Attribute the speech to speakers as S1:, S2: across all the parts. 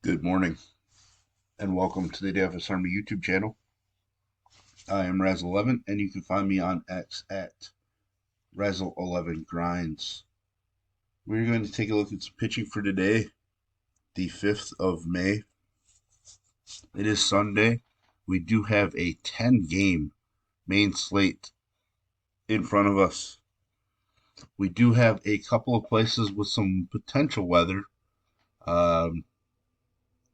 S1: Good morning and welcome to the DFS Army YouTube channel. I am Razzle11 and you can find me on X at Razzle11Grinds. We're going to take a look at some pitching for today, the 5th of May. It is Sunday. We do have a 10-game main slate in front of us. We do have a couple of places with some potential weather. Um,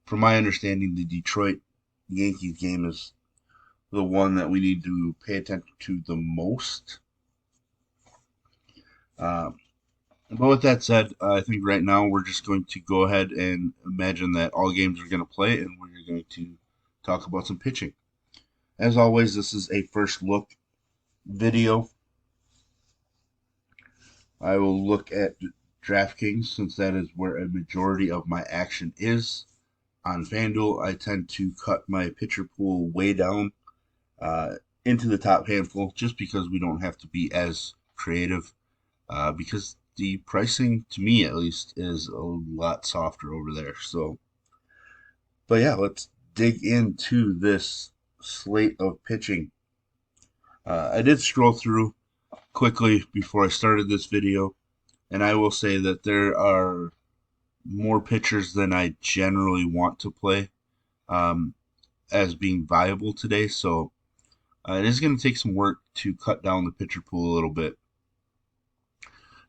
S1: from my understanding, the Detroit Yankees game is the one that we need to pay attention to the most. Um, but with that said, I think right now we're just going to go ahead and imagine that all games are going to play, and we're going to talk about some pitching. As always, this is a first look video. I will look at DraftKings since that is where a majority of my action is. On FanDuel, I tend to cut my pitcher pool way down into the top handful just because we don't have to be as creative. Because the pricing, to me at least, is a lot softer over there. So, but yeah, let's dig into this slate of pitching. I did scroll through quickly before I started this video, and I will say that there are more pitchers than I generally want to play um, as being viable today. So, it is going to take some work to cut down the pitcher pool a little bit.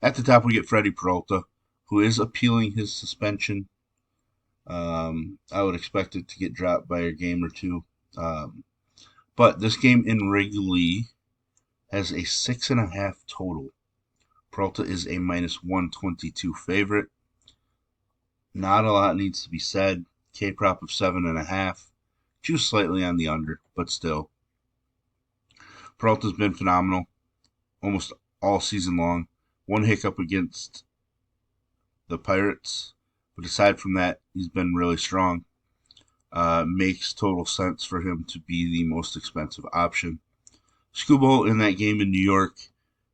S1: At the top, we get Freddie Peralta, who is appealing his suspension. I would expect it to get dropped by a game or two. But this game in Wrigley has a 6.5 total. Peralta is a minus 122 favorite. Not a lot needs to be said. K prop of 7.5. Just slightly on the under, but still. Peralta's been phenomenal almost all season long. One hiccup against the Pirates, but aside from that, he's been really strong. Makes total sense for him to be the most expensive option. Skubal in that game in New York,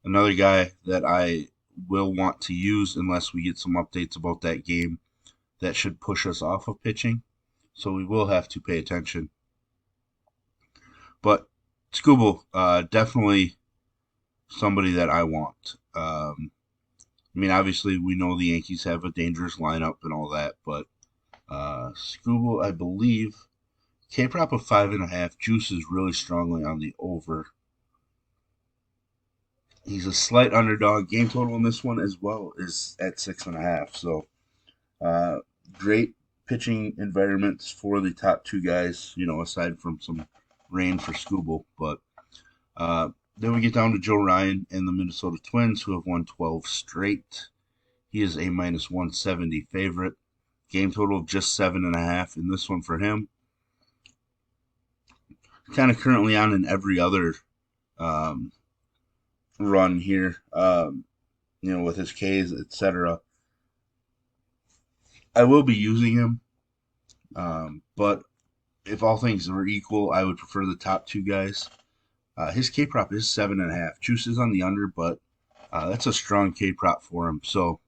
S1: another guy that I will want to use unless we get some updates about that game that should push us off of pitching. So we will have to pay attention. But Skubal, definitely somebody that I want. I mean, obviously, we know the Yankees have a dangerous lineup and all that, but Skubal, I believe, K prop of 5.5, juices really strongly on the over. He's a slight underdog. Game total in this one as well is at 6.5. So, uh, great pitching environments for the top two guys, aside from some rain for Skubal. But then we get down to Joe Ryan and the Minnesota Twins, who have won 12 straight. He is a minus 170 favorite. Game total of just 7.5 in this one for him. Kind of currently on in every other um, run here, with his Ks, etc. I will be using him, but if all things were equal, I would prefer the top two guys. His K prop is 7.5. Juice is on the under, but that's a strong K prop for him. So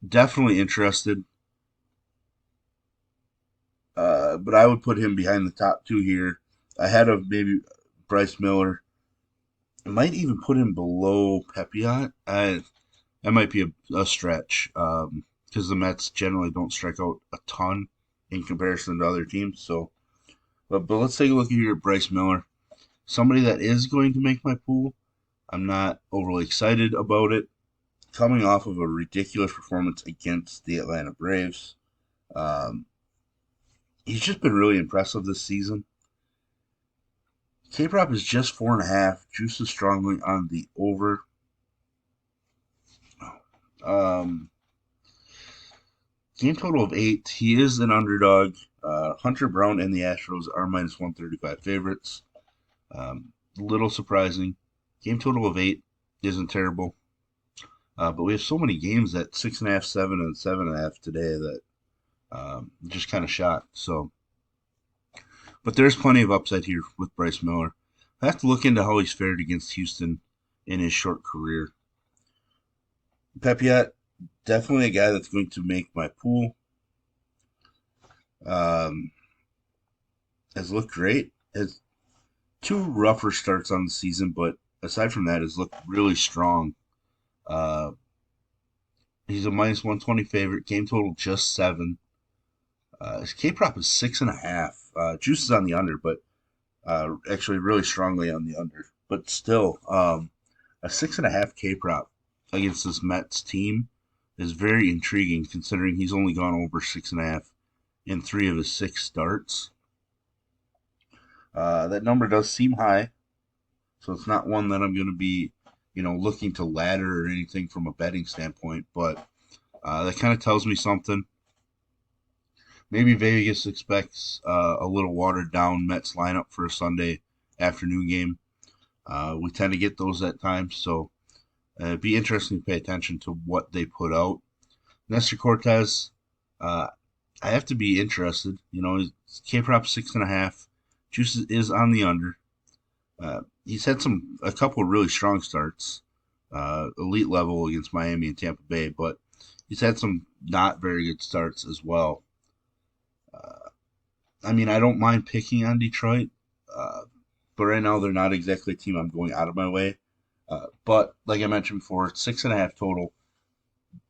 S1: definitely interested. But I would put him behind the top two here, ahead of maybe Bryce Miller. I might even put him below Pepiot. That might be a stretch because the Mets generally don't strike out a ton in comparison to other teams. So, but let's take a look here at Bryce Miller, somebody that is going to make my pool. I'm not overly excited about it, coming off of a ridiculous performance against the Atlanta Braves. Um, he's just been really impressive this season. K prop is just 4.5. Juices strongly on the over. Um, Game total of 8. He is an underdog. Hunter Brown and the Astros are minus 135 favorites. Little surprising. Game total of 8 isn't terrible. But we have so many games at 6.5, 7, and 7.5 today that just kind of shocked. So, but there's plenty of upside here with Bryce Miller. I have to look into how he's fared against Houston in his short career. Pepiot, definitely a guy that's going to make my pool. Um, has looked great. Has two rougher starts on the season, but aside from that, has looked really strong. Uh, he's a minus 120 favorite. Game total just 7. His K prop is 6.5. Juice is on the under, but actually really strongly on the under. But still, a 6.5 K prop against this Mets team is very intriguing, considering he's only gone over 6.5 in 3 of his 6 starts. That number does seem high, so it's not one that I'm going to be, looking to ladder or anything from a betting standpoint. But that kind of tells me something. Maybe Vegas expects a little watered down Mets lineup for a Sunday afternoon game. We tend to get those at times, so it'd be interesting to pay attention to what they put out. Nestor Cortez, uh, I have to be interested. His K prop 6.5. Juice is on the under. He's had a couple of really strong starts, elite level against Miami and Tampa Bay, but he's had some not very good starts as well. Uh, I mean, I don't mind picking on Detroit, uh, but right now they're not exactly a team I'm going out of my way. But like I mentioned before, it's 6.5 total.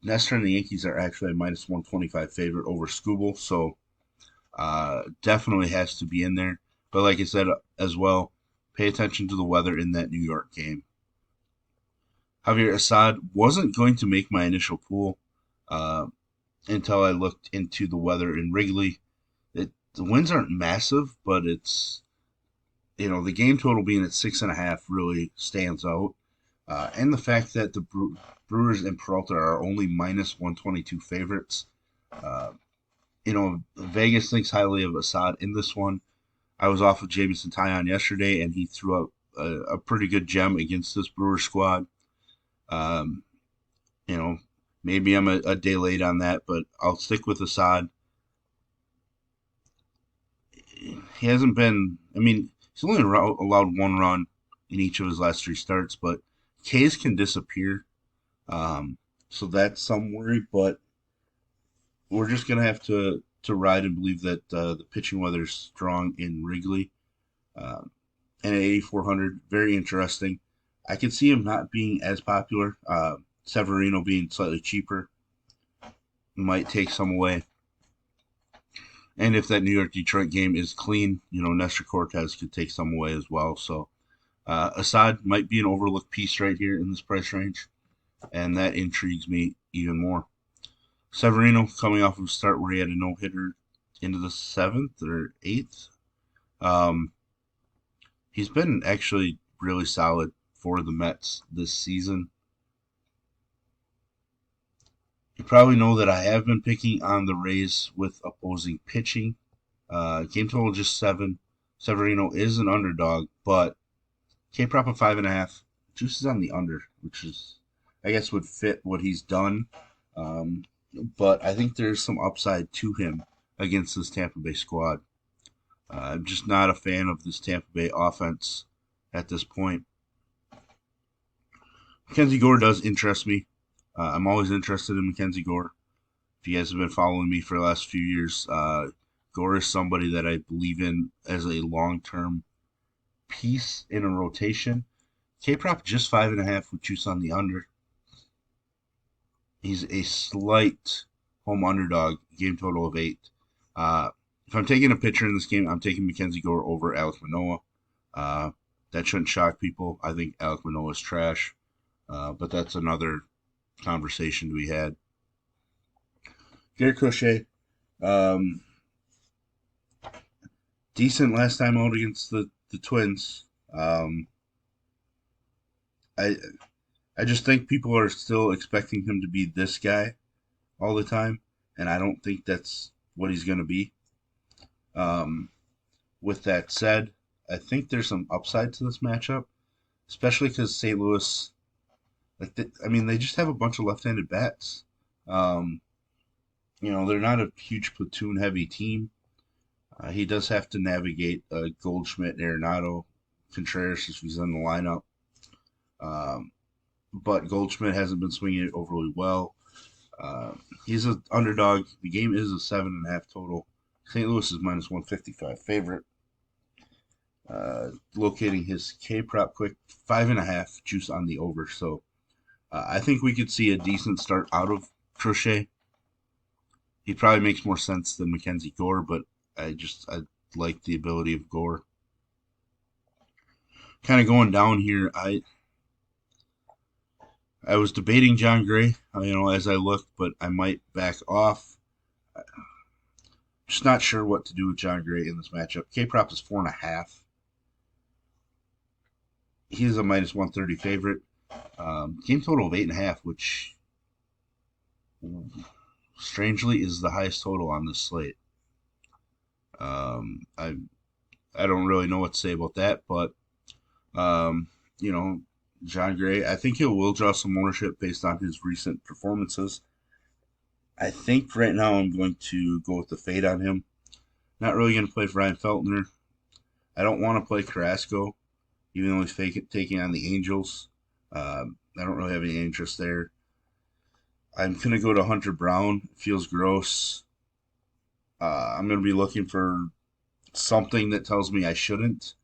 S1: Nestor and the Yankees are actually a minus 125 favorite over Scooble, so definitely has to be in there. But like I said as well, pay attention to the weather in that New York game. Javier Assad wasn't going to make my initial pool uh, until I looked into the weather in Wrigley. The winds aren't massive, but the game total being at 6.5 really stands out. And the fact that the Brewers and Peralta are only minus 122 favorites. Uh, Vegas thinks highly of Assad in this one. I was off of Jamison Tyon yesterday, and he threw out a pretty good gem against this Brewers squad. Um, you know, Maybe I'm a day late on that, but I'll stick with Assad. He hasn't been. I mean, he's only allowed 1 run in each of his last 3 starts, but Ks can disappear. Um, so that's some worry, but we're just gonna have to ride and believe that the pitching weather is strong in Wrigley. Um, and at 8,400, very interesting. I can see him not being as popular. Severino being slightly cheaper might take some away. And if that New York Detroit game is clean, Nestor Cortez could take some away as well. So Assad might be an overlooked piece right here in this price range, and that intrigues me even more. Severino coming off of a start where he had a no hitter into the 7th or 8th. Um, he's been actually really solid for the Mets this season. You probably know that I have been picking on the Rays with opposing pitching. Game total just 7. Severino is an underdog, but K prop of 5.5. Juice is on the under, which is, I guess, would fit what he's done. Um, but I think there's some upside to him against this Tampa Bay squad. I'm just not a fan of this Tampa Bay offense at this point. Mackenzie Gore does interest me. I'm always interested in Mackenzie Gore. If you guys have been following me for the last few years, Gore is somebody that I believe in as a long-term piece in a rotation. K prop just 5.5 with juice on the under. He's a slight home underdog, game total of 8. If I'm taking a pitcher in this game, I'm taking Mackenzie Gore over Alek Manoah. That shouldn't shock people. I think Alek Manoah is trash, but that's another conversation to be had. Gary Crochet, um, decent last time out against the Twins. I I just think people are still expecting him to be this guy all the time, and I don't think that's what he's going to be. Um, with that said, I think there's some upside to this matchup, especially because St. Louis, they just have a bunch of left-handed bats. Um, they're not a huge platoon-heavy team. He does have to navigate Goldschmidt, Arenado, Contreras if he's in the lineup. Um, but Goldschmidt hasn't been swinging it overly well. Uh, he's an underdog. The game is a 7.5 total. St. Louis is minus 155 favorite. Locating his K prop quick, 5.5 juice on the over. So I think we could see a decent start out of Crochet. He probably makes more sense than Mackenzie Gore, but I like the ability of Gore. Kind of going down here, I was debating John Gray, as I looked, but I might back off. Just not sure what to do with John Gray in this matchup. K prop is 4.5. He's a minus 130 favorite. Game total of 8.5, which strangely is the highest total on this slate. I don't really know what to say about that, but um, you know, John Gray, I think he will draw some ownership based on his recent performances. I think right now I'm going to go with the fade on him. Not really going to play for Ryan Feltner. I don't want to play Carrasco, even though he's taking on the Angels. I don't really have any interest there. I'm going to go to Hunter Brown. It feels gross. I'm going to be looking for something that tells me I shouldn't.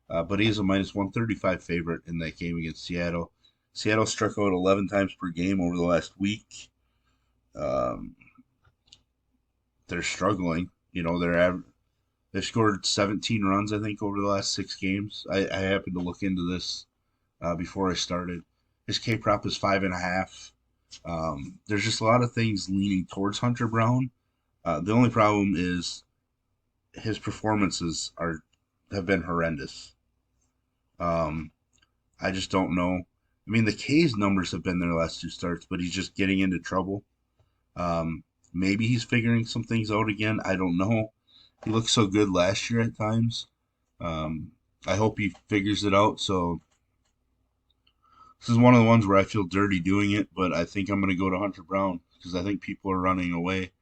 S1: But he is a minus 135 favorite in that game against Seattle. Seattle struck out 11 times per game over the last week. Um, they're struggling. They've scored 17 runs, I think, over the last 6 games. I happened to look into this before I started. His K prop is 5.5. There's just a lot of things leaning towards Hunter Brown. The only problem is his performances have been horrendous. Um, I just don't know. I mean, the K's numbers have been their last 2 starts, but he's just getting into trouble. Maybe he's figuring some things out again. I don't know. He looked so good last year at times. Um, I hope he figures it out. So this is one of the ones where I feel dirty doing it, but I think I'm going to go to Hunter Brown because I think people are running away,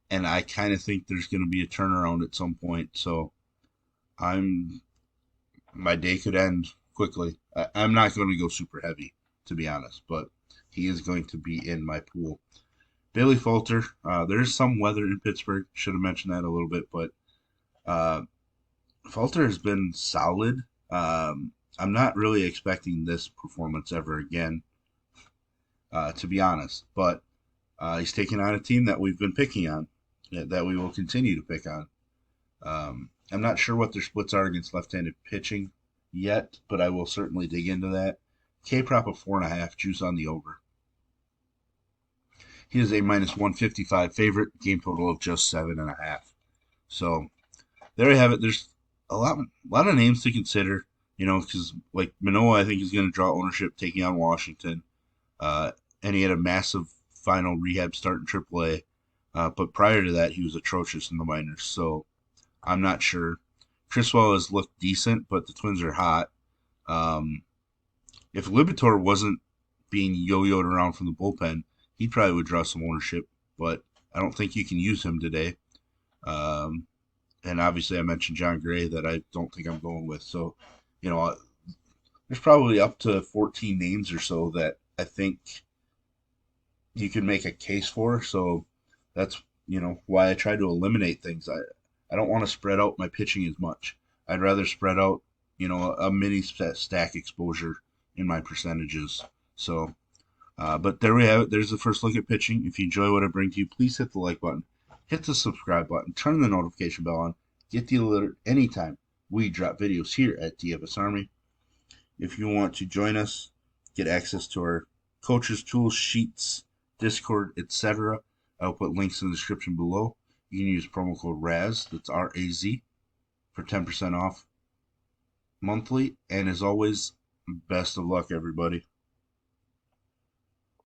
S1: and I kind of think there's going to be a turnaround at some point. So I'm my day could end quickly. I'm not going to go super heavy, to be honest, but he is going to be in my pool. Bailey Falter, there's some weather in Pittsburgh. Should have mentioned that a little bit, but uh, Falter has been solid. I'm not really expecting this performance ever again, to be honest. But he's taking on a team that we've been picking on, that we will continue to pick on. I'm not sure what their splits are against left-handed pitching yet, but I will certainly dig into that. K prop of 4.5, juice on the over. He is a minus 155 favorite, game total of just 7.5. So there you have it. There's a lot of names to consider, because like Manoah, I think is going to draw ownership taking on Washington, and he had a massive final rehab start in AAA. But prior to that, he was atrocious in the minors. So I'm not sure. Criswell has looked decent, but the Twins are hot. Um, if Libator wasn't being yo-yoed around from the bullpen, he probably would draw some ownership, but I don't think you can use him today. Um, and obviously, I mentioned John Gray that I don't think I'm going with. So, there's probably up to 14 names or so that I think you can make a case for. So that's why I try to eliminate things. I don't want to spread out my pitching as much. I'd rather spread out a mini stack exposure in my percentages. So, but there we have it. There's the first look at pitching. If you enjoy what I bring to you, please hit the like button, hit the subscribe button, turn the notification bell on, get the alert anytime we drop videos here at DFS Army. If you want to join us, get access to our coaches, tools, sheets, Discord, etc., I'll put links in the description below. You can use promo code RAZ, that's R-A-Z, for 10% off monthly. And as always, best of luck, everybody.